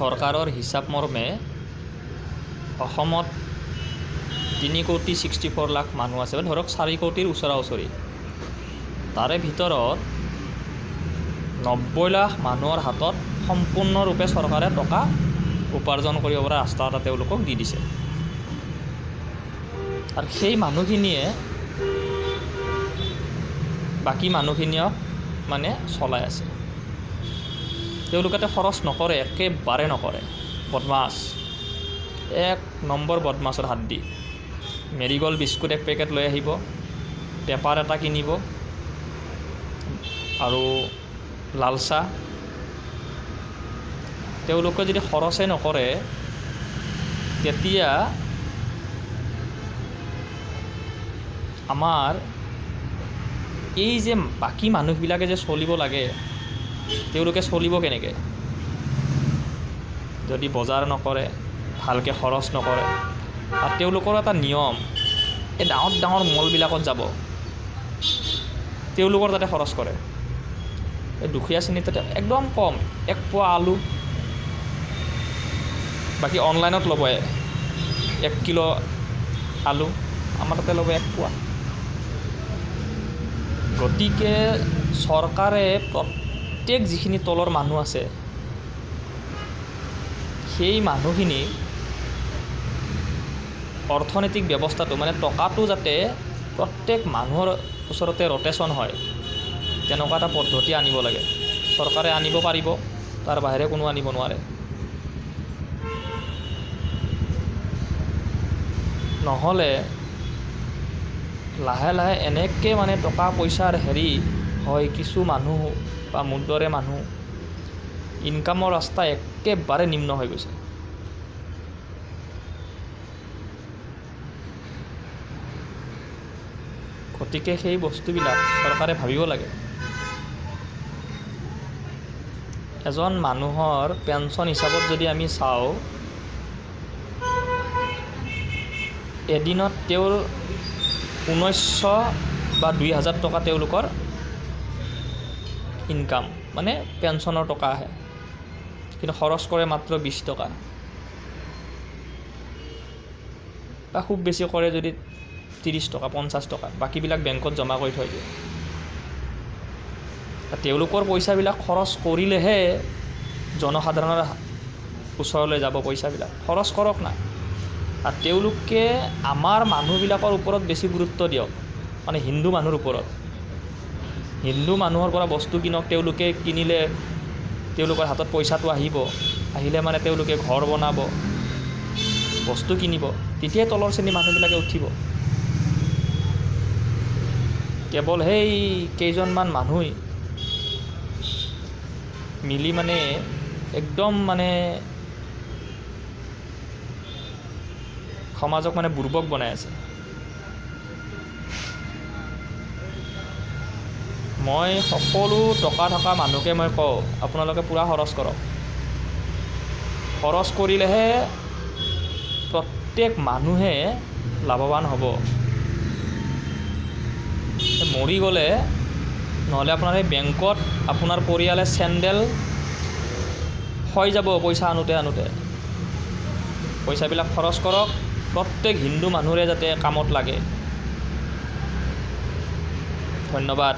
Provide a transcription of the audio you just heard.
চৰকাৰৰ হিচাপ মৰ্মে অসমত 3,64,00,000 মানুহ আছে, ধৰক 4 কোটিৰ ওচৰা ওচৰি। তাৰে ভিতৰত 90 লাখ মানুহৰ হাতত সম্পূৰ্ণৰূপে চৰকাৰে টকা উপাৰ্জন কৰিব পৰা ৰাস্তা এটা তেওঁলোকক দি দিছে। আৰু সেই মানুহখিনিয়ে বাকী মানুহখিনিয়ক মানে চলাই আছে। তেওঁলোকে খৰচ নকৰে, একেবাৰে নকৰে। বদমাছ, 1 নম্বৰ বদমাছৰ হাত দি। মেৰিগ'ল্ড বিস্কুট 1 পেকেট লৈ আহিব, পেপাৰ এটা কিনিব আৰু লাল চাহ। তেওঁলোকে যদি খৰচে নকৰে তেতিয়া আমাৰ এই যে বাকী মানুহবিলাকে যে চলিব লাগে, তেওঁলোকে চলিব কেনেকৈ? যদি বজাৰ নকৰে, ভালকৈ খৰচ নকৰে। আৰু তেওঁলোকৰ এটা নিয়ম, এই ডাঙৰ ডাঙৰ মলবিলাকত যাব, তেওঁলোকৰ তাতে খৰচ কৰে। এই দুখীয়া শ্ৰেণীৰ তাতে একদম কম, 1 পোৱা আলু, বাকী অনলাইনত ল'ব 1 কিলো আলু, আমাৰ তাতে ল'ব 1 পোৱা। গতিকে চৰকাৰে প্ৰত্যেক যিখিনি তলৰ মানুহ আছে সেই মানুহখিনি অৰ্থনৈতিক ব্যৱস্থাটো মানে টকাটো যাতে প্ৰত্যেক মানুহৰ ওচৰতে ৰটেশ্যন হয়, তেনেকুৱা এটা পদ্ধতি আনিব লাগে। চৰকাৰে আনিব পাৰিব, তাৰ বাহিৰে কোনো আনিব নোৱাৰে। নহ'লে লাহে লাহে এনেকৈ মানে টকা পইচাৰ হেৰি হয়, কিছু মানুহ বা মোৰ দৰে মানুহ ইনকামৰ ৰাস্তা একেবাৰে নিম্ন হৈ গৈছে। গতিকে সেই বস্তুবিলাক চৰকাৰে ভাবিব লাগে। এজন মানুহৰ পেঞ্চন হিচাপত যদি আমি চাওঁ, এদিনত তেওঁৰ 1900 বা 2000 টকা তেওঁলোকৰ ইনকাম, মানে পেঞ্চনৰ টকা আহে, কিন্তু খৰচ কৰে মাত্ৰ 20 টকা, বা খুব বেছি কৰে যদি 30 টকা 50 টকা, বাকীবিলাক বেংকত জমা কৰি থৈ দিয়ে। তেওঁলোকৰ পইচাবিলাক খৰচ কৰিলেহে জনসাধাৰণৰ ওচৰলৈ যাব পইচাবিলাক। খৰচ কৰক না। আৰু তেওঁলোকে আমাৰ মানুহবিলাকৰ ওপৰত বেছি গুৰুত্ব দিয়ক, মানে হিন্দু মানুহৰ ওপৰত। হিন্দু মানুহৰ পৰা বস্তু কিনক, তেওঁলোকে কিনিলে তেওঁলোকৰ হাতত পইচাটো আহিলে মানে তেওঁলোকে ঘৰ বনাব, বস্তু কিনিব, তেতিয়াই তলৰ শ্ৰেণীৰ মানুহবিলাকে উঠিব। কেৱল সেই কেইজনমান মানুহ মিলি মানে একদম মানে সমাজক মানে বুৰ্বক বনাই আছে। মই সকলো টকা থকা মানুহকে মই কওঁ, আপোনালোকে পূৰা খৰচ কৰক। খৰচ কৰিলেহে প্ৰত্যেক মানুহে লাভৱান হ'ব। মৰি গ'লে নহ'লে আপোনাৰ এই বেংকত আপোনাৰ পৰিয়ালে চেণ্ডেল হৈ যাব পইচা আনোতে। পইচাবিলাক খৰচ কৰক, প্ৰত্যেক হিন্দু মানুহৰে যাতে কামত লাগে। ধন্যবাদ।